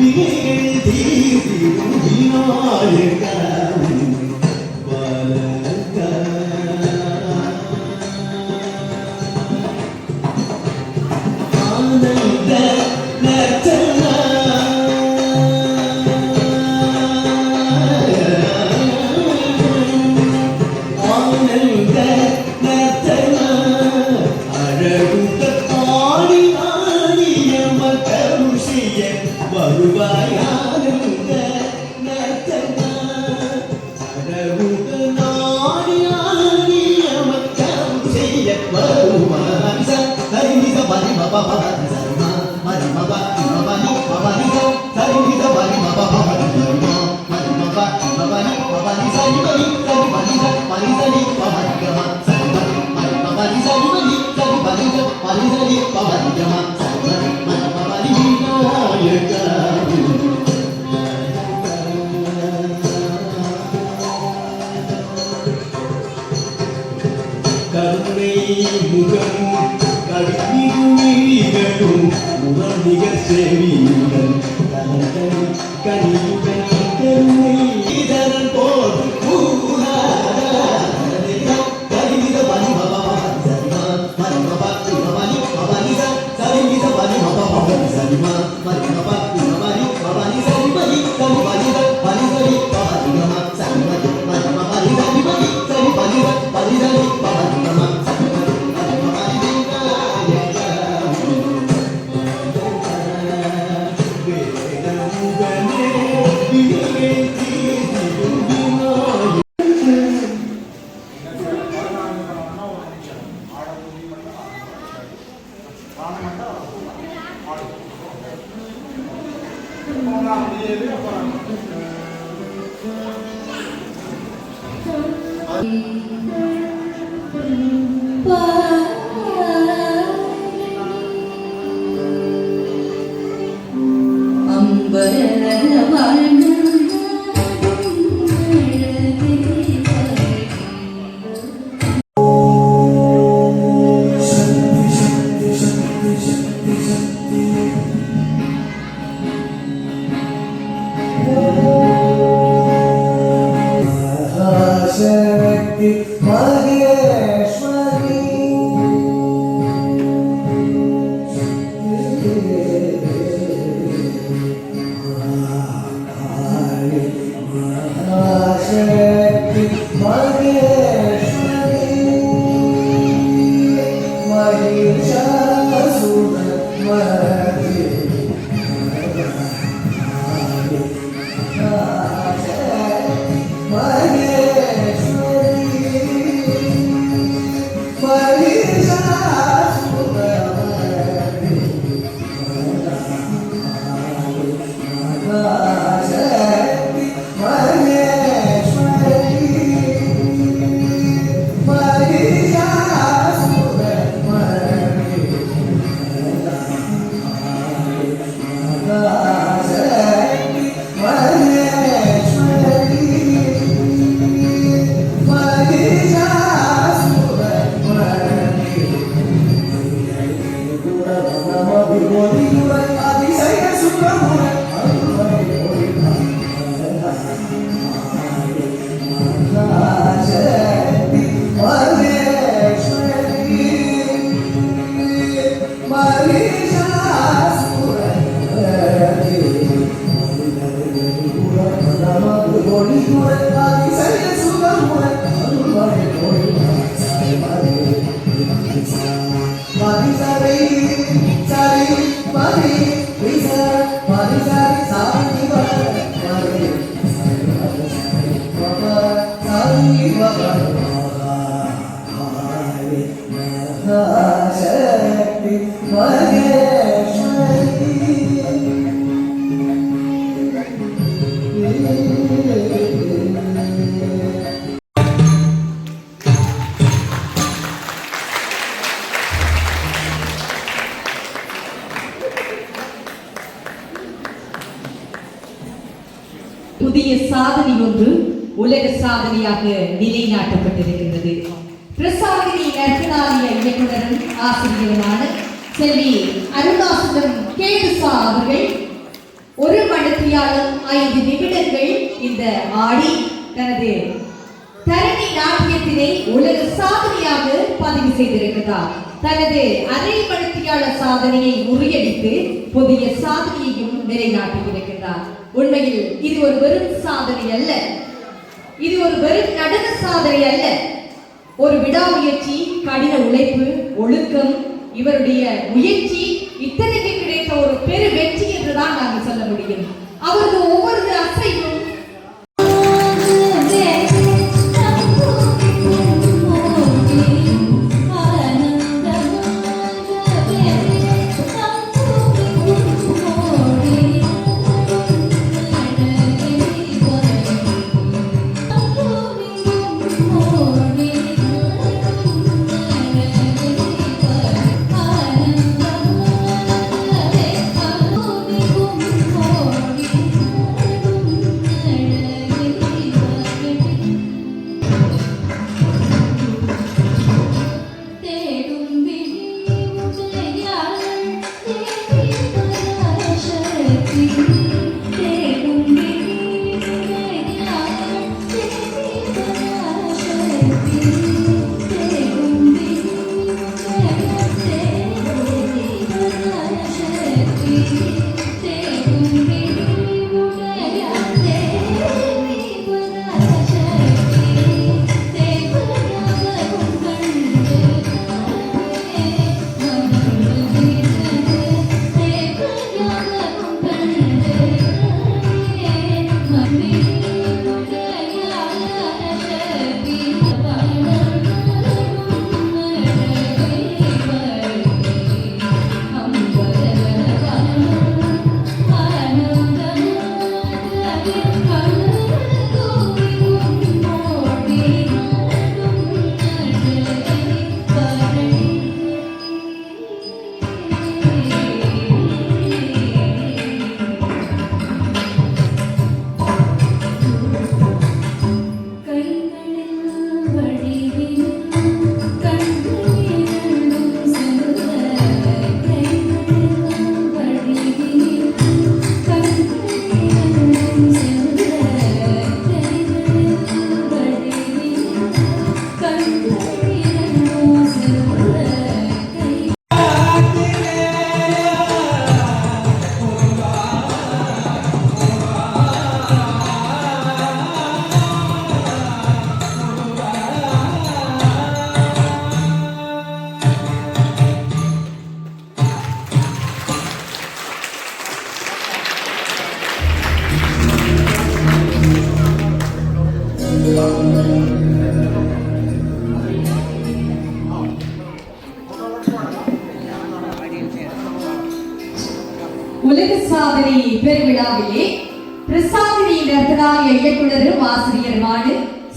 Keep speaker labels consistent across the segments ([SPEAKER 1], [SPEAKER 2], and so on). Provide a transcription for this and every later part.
[SPEAKER 1] வினைகள் தீர்த்திடும் விநாயகா புதிய சாதனை ஒன்று உலக சாதனையாக நிலைநாட்டப்பட்டிருக்கின்றது. பிரசாதினி நற்கனாலய இயக்குனரும் ஆசிரியருமான செல்வி அருணாசலம் கேதுசா அவர்கள் 1 மணித்தியாலும் 5 நிமிடங்கள் இந்த ஆடி தனது தரணி நாட்டியத்தினை உலக சாதனையாக பதிவு செய்திருக்கிறார். தனது அரை மணித்தியால சாதனையை முறியடித்து புதிய சாதனையையும் நிலைநாட்டியிருக்கிறார். உண்மையில் இது ஒரு வெறும் சாதனை அல்ல, இது ஒரு வெறும் நடன சாதனை அல்ல. ஒரு விடாமுயற்சி, கடின உழைப்பு, ஒழுக்கம், இவருடைய முயற்சி இத்தனைக்கு கிடைத்த ஒரு பெரு வெற்றி என்றுதான் நாங்கள் சொல்ல முடியும். அவரது ஒவ்வொரு அசைவும் உலக சாதனை பெருவிழாவிலே பிரசாதினியின் ரத்னாலய இயக்குனரும் ஆசிரியருமான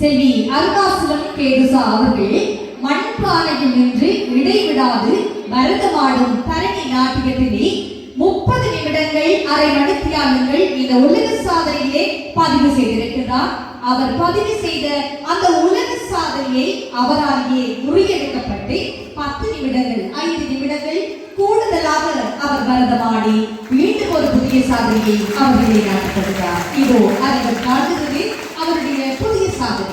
[SPEAKER 1] செல்வி அருணாசலம் கேதுசா அவர்கள் மண்பானையில் நின்று இடைவிடாது பரதமாடும் தரணி நாட்டியத்திலே 30 நிமிடங்கள் அரை மணித்தியாலங்கள் இந்த உலக சாதனையிலே பதிவு செய்திருக்கிறார். அவர் பதிவு செய்த அந்த உலக சாதனையை அவராலேயே முறியடிக்கப்பட்டு 10 நிமிடங்கள் 5 நிமிடங்கள் கூடுதலாக அவர் பரதமாடி மீண்டும் ஒரு புதிய சாதனையை அவர் நிலைநாட்டுகிறார். இதோ அவர் காட்டுகிறது அவருடைய புதிய சாதனை.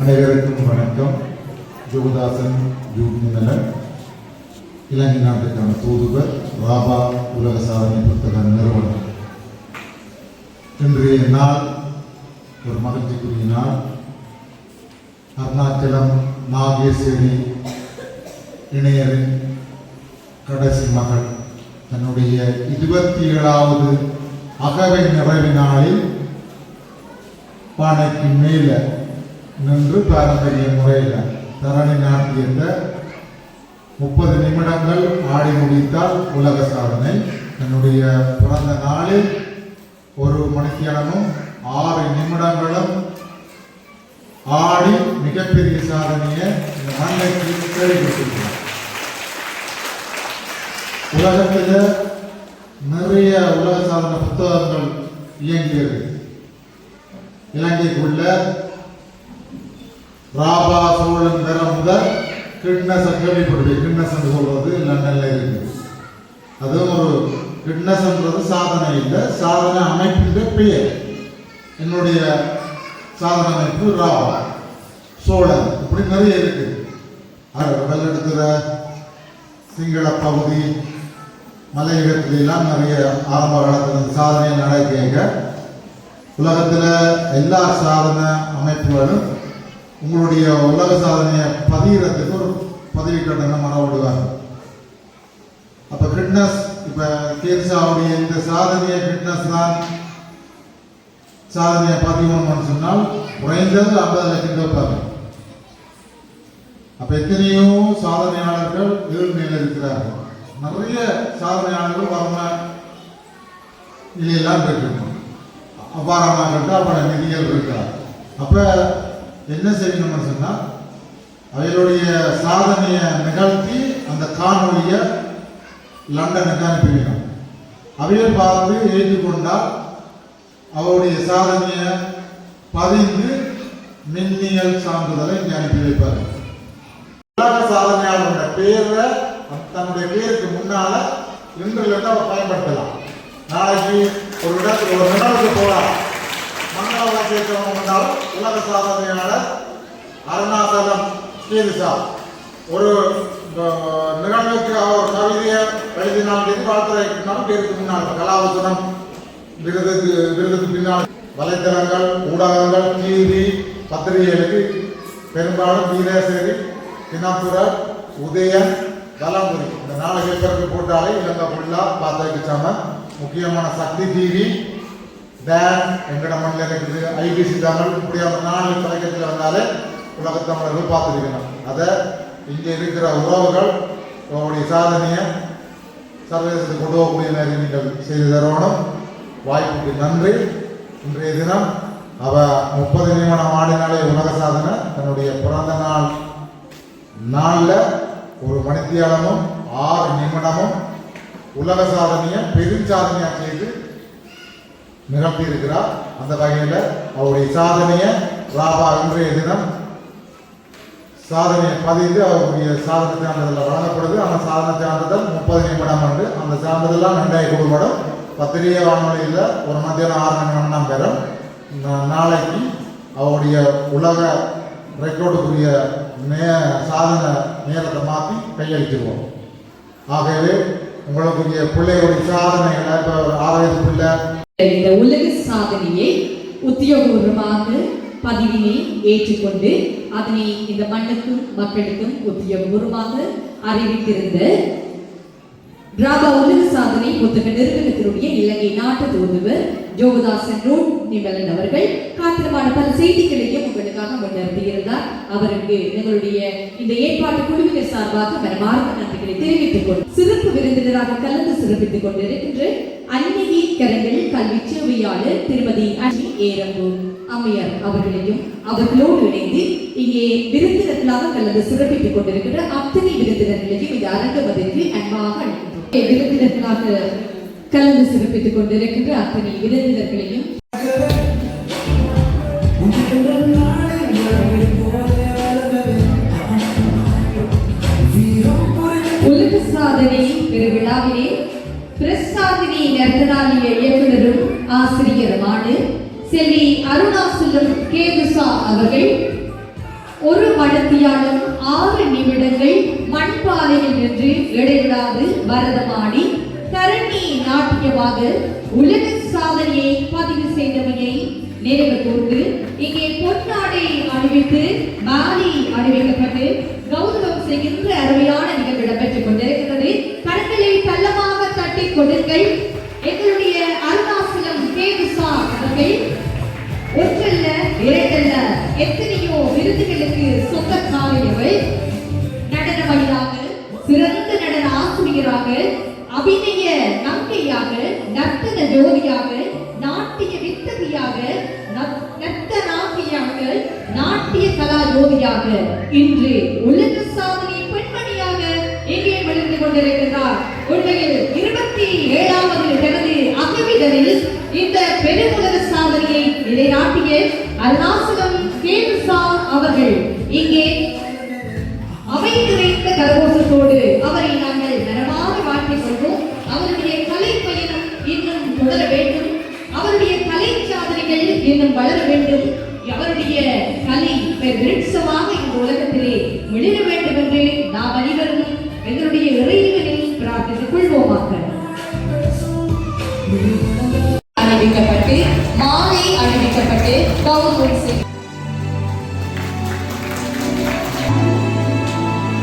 [SPEAKER 2] அனைவருக்கும் வணக்கம். ஜோகதாசன் ஜூனியர் இலங்கை நாட்டுக்கான தூதுவர், ராபா உலக சாதனை புத்தக நிறுவனம். இன்றைய நாள் ஒரு மகிழ்ச்சிக்குரிய நாள். அருணாச்சலம் நாகேஸ்வரி இணையரின் கடைசி மகள் தன்னுடைய 27வது அகவை நிறைவு நாளில் பானைக்கு மேலே நின்று பாரம்பரிய முறையில் தரணி நாட்டியத்தை 30 நிமிடங்கள் ஆடி முடித்தால் உலக சாதனை. தன்னுடைய பிறந்த நாளில் 1 மணித்தியாலமும் 6 நிமிடங்களும் ஆடி மிகப்பெரிய சாதனையை இந்த மண்ணைக்கு கேள்விப்பட்டிருக்கிறார். உலகத்தில் நிறைய உலக சாதனை புத்தகங்கள் இயங்கியது. இலங்கைக்குள்ள ராபா சோழன் பெற முதல் கிட்னஸ் கேள்விப்படுது. கிட்னஸ் என்று சொல்றது லண்டன்ல இருக்கு. அதுவும் ஒரு கிட்னஸ்ன்றது சாதனை இல்லை, சாதனை அமைப்பின் பெயர். என்னுடைய சாதனை அமைப்பு ராபா சோழன், இப்படி நிறைய இருக்கு. கடல் எடுக்கிற சிங்கள பகுதி மலையகத்திலாம் நிறைய ஆரம்ப காலத்தில் சாதனை நடக்க உலகத்தில் எல்லா சாதனை அமைப்புகளும் உங்களுடைய உலக சாதனையை பதிகிறதுக்கு ஒரு பதவி கட்டணம் மறவிடுவாங்க. அப்போ ஃபிட்னஸ் இப்போ கேர்சாவுடைய இந்த சாதனையை ஃபிட்னஸ் தான் சாதனையை பதிவுன்னு சொன்னால் குறைந்தது 50 லட்சம் கேட்பாங்க. அப்போ எத்தனையோ சாதனையாளர்கள் ஏழ்மையில் இருக்கிறார்கள். நிறைய சாதனையாளர்கள் வறும நிலையெல்லாம் இருக்கணும். அவ்வாறானவர்கள்ட்ட அவங்களோட நிதிகள் இருக்கார். அப்போ என்ன செய்யணும்னு சொன்னால் அவர்களுடைய சாதனையை நிகழ்த்தி அந்த காணொலியை லண்டனுக்கு அனுப்பிவிடும். அவைகள் பார்த்து ஏற்றுக்கொண்டால் அவருடைய சாதனையை பதிந்து மின்னியல் சான்றிதழை இங்கே அனுப்பி வைப்பார்கள். உலக சாதனையாளருடைய பேரை தன்னுடைய பேருக்கு முன்னால இன்றிலிருந்து அவர் பயன்படுத்தலாம். நாளைக்கு ஒரு இடத்துக்கு ஒரு நிலவுக்கு போகலாம், மங்கள கேட்கணும் என்றாலும் உலக சாதனையாளர் அருணாச்சலம் கேதுசா ஒரு நிகழ்வுக்கு அவர் கவிதையை எழுதினால் எதிர்பார்க்கிறாலும் பேருக்கு முன்னால் கலாவசனம் விருதுக்கு பின்னால் வலைத்தளங்கள் ஊடகங்கள் டிவி பத்திரிகைகளுக்கு பெரும்பாலும் வீரேசேரி தினப்புரர் உதயன் தலம்புரி இந்த 4 பேப்பருக்கு போட்டாலே இலங்கை ஃபுல்லாக பார்த்துக்கிச்சாம முக்கியமான சக்தி டிவி டேன் எங்கட மண்ணில் இருக்குது ஐபிசி தமிழ் இப்படியான 4 தொலைக்கத்தில் வந்தாலே உலகத்தமிழர்கள் பார்த்துருக்கணும். அதை இங்கே இருக்கிற உறவுகள் உங்களுடைய சாதனையை சர்வதேசத்துக்கு கொண்டு போகக்கூடிய மாதிரி நீங்கள் செய்து தரணும். வாய்ப்புக்கு நன்றி. இன்றைய தினம் அவ 30 நிமிடம் ஆடினாலே உலக சாதனை தன்னுடைய பிறந்த நாளில் ஒரு மணித்தியாலமும் 6 நிமிடமும் உலக சாதனையை பெருஞ்சாதனையாக செய்து நிகழ்த்தி இருக்கிறார். அந்த வகையில் அவருடைய சாதனையை ராபா இன்றைய தினம் சாதனையை பதிந்து அவருடைய சாதனை சான்றிதழ் வழங்கப்படுது. அந்த சாதனை சான்றிதழ் 30 நிமிடம் வந்து அந்த சான்றிதழெலாம் 2 கொடுப்படும். பத்திரிகை வானொலியில் ஒரு மத்தியானம் 6 நிமிடம் பெறும். நாளைக்கு அவருடைய உலக ரெக்கார்டுக்குரிய சாதனை நேரத்தை மாற்றி கையளிச்சிருவோம். ஆகவே உங்களுக்குரிய பிள்ளைகளுடைய சாதனைகளை இப்போ 6 வயது பிள்ளை
[SPEAKER 1] இந்த உலக சாதனையை உத்தியோகபூர்வமாக பதிவினை ஏற்றுக்கொண்டு அதனை இந்த மண்ணுக்கும் மக்களுக்கும் உத்தியோகபூர்வமாக அறிவித்திருந்த ராபா உலக சாதனை புத்தக நிறுவனத்தினுடைய இலங்கை நாட்டு தூதுவர் ஜோகதாசன் ரூட் நிமலன் அவர்கள் காத்திரமான பல செய்திகளையும் உங்களுக்காக முன்னிறுத்தியிருந்தார். அவருக்கு எங்களுடைய இந்த ஏற்பாட்டு குழுவினர் சார்பாக மனமார்ந்த நன்றிகளை தெரிவித்துக் கொண்டு சிறப்பு விருந்தினராக கலந்து சிறப்பித்துக் கொண்டிருக்கின்ற அன்னையின் கரங்கள் கல்வி சேவையாளர் திருமதி அனி ஏரம்பு அம்மையார் அவர்களையும் அவர்களோடு இணைந்து இங்கே விருந்தினர்களாக கலந்து சிறப்பித்துக் கொண்டிருக்கின்ற அத்தனை விருந்தினர்களையும் இந்த அரங்கமதிற்கு அன்பாக அழைக்கின்றோம். விருந்தினர்களாக கலந்து சிறப்பித்துக் கொண்டிருக்கின்ற அத்தனை விருந்தினர்களையும் உலக சாதனை பெருவிழாவிலே பிரசாதினி நர்த்தனாலய இயக்குனரும் ஆசிரியருமான செல்வி அருணாச்சலம் கேதுசா அவர்கள் 1 மணித்தியாலம் 6 நிமிடங்கள் மண்பாலையில் நின்று இடைவிடாது பரதமாடி தரணி நாட்டியமாக உலக சாதனையை பதிவு செய்தமையை நினைவு கூர்ந்து இங்கே பொன்னாடை அணிவித்து மாலை அணிவிக்கப்பட்டு கௌரவம் செய்கின்ற அருமையான நிகழ்வு இடம்பெற்றுக் கொண்டிருக்கிறது. கரங்களை தள்ளமாக தட்டி கொடுங்கள். எங்களுடைய அருணாச்சலம் கேதுசா அவர்கள் ஒன்றல்ல 2 அல்ல எத்தனையோ விருதுகளுக்கு சொந்தக்காரியர்கள். நடனமணியாக, சிறந்த நடன ஆசிரியராக, அபிநய நங்கையாக, நர்த்தன ஜோதியாக, நாட்டிய வித்தகியாக, நர்த்தனாகியாக, நாட்டிய கலா ஜோதியாக, இன்று உலக சாதனை பெண்மணியாக இங்கே விழுந்து கொண்டிருக்கிறார். உண்மையில் 27வது தனது அகவிதரில் இந்த பெருமுலக சாதனையை நிலைநாட்டிய அருணாச்சலம் கேதுசா அவர்கள் இங்கே அவை நிறைந்த கரகோஷத்தோடு அவரை நாங்கள் நலமாக வாழ்த்திக் கொள்வோம். அவருடைய கலை பயணம் இன்னும் தொடர வேண்டும். அவருடைய கலை சாதனைகள் இன்னும் வளர வேண்டும். அவருடைய கலை விருட்சமாக இந்த உலகத்திலே மிளிர வேண்டும் என்று நாம் அனைவரும் எங்களுடைய இறைவனில் பிரார்த்தித்துக் கொள்வோமாக. அறிவிக்கப்பட்டு மாலை கௌரவம் செய்ய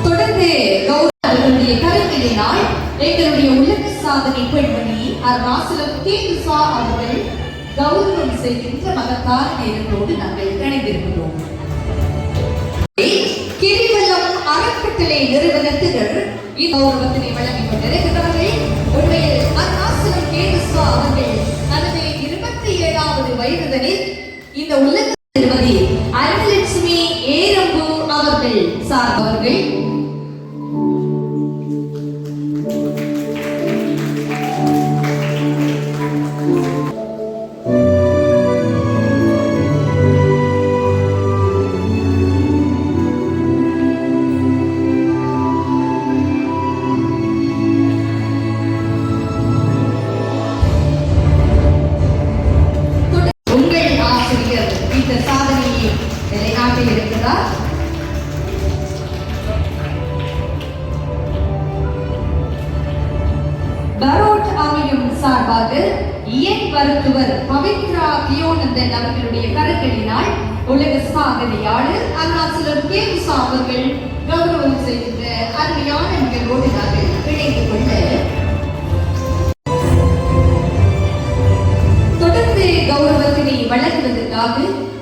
[SPEAKER 1] தொடர்ந்து கௌரவர்களுடைய கருத்தினால் எங்களுடைய உலக சாதனை பெண்மணி அருணாசலம் கேதுசா அவர்கள் கௌரவம் செய்கின்ற மகத்தான நேரத்தோடு நாங்கள் இணைந்திருக்கிறோம். கிரிவலம் அறக்கட்டளை நிறுவனத்தினர் கௌரவத்தினை வழங்கிக் கொண்டிருக்கிறவர்கள் உண்மையில் அருணாசலம் கேதுசா அவர்கள் தனது 27வது வயதினில் இந்த உலக திருமதி அருணலட்சுமி ஏரம்பு அவர்கள் சார்ந்தவர்கள் இருக்கிறார். பரோட் அமையும் சார்பாக இயன் மருத்துவர் பவித்ரா தியோனந்தன் அவர்களுடைய கரங்களினால் உலக சாதனையாளர் அருணாசலம் கேதுசா அவர்கள் கௌரவம் செய்கின்ற அருமையான நிகழ்வோடு நாங்கள் இணைந்து கொள்ள தொடர்ந்து கௌரவத்தினை வழங்குவதற்காக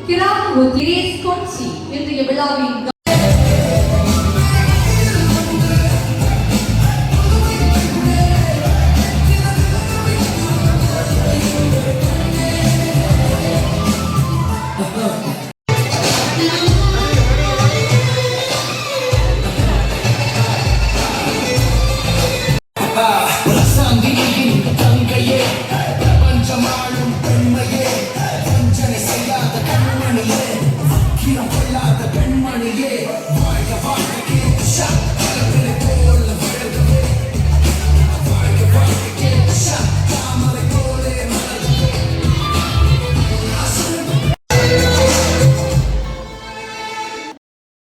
[SPEAKER 1] கிராம கிரேஸ் கொச்சி இன்றைய விழாவின்
[SPEAKER 3] பெண்மணியே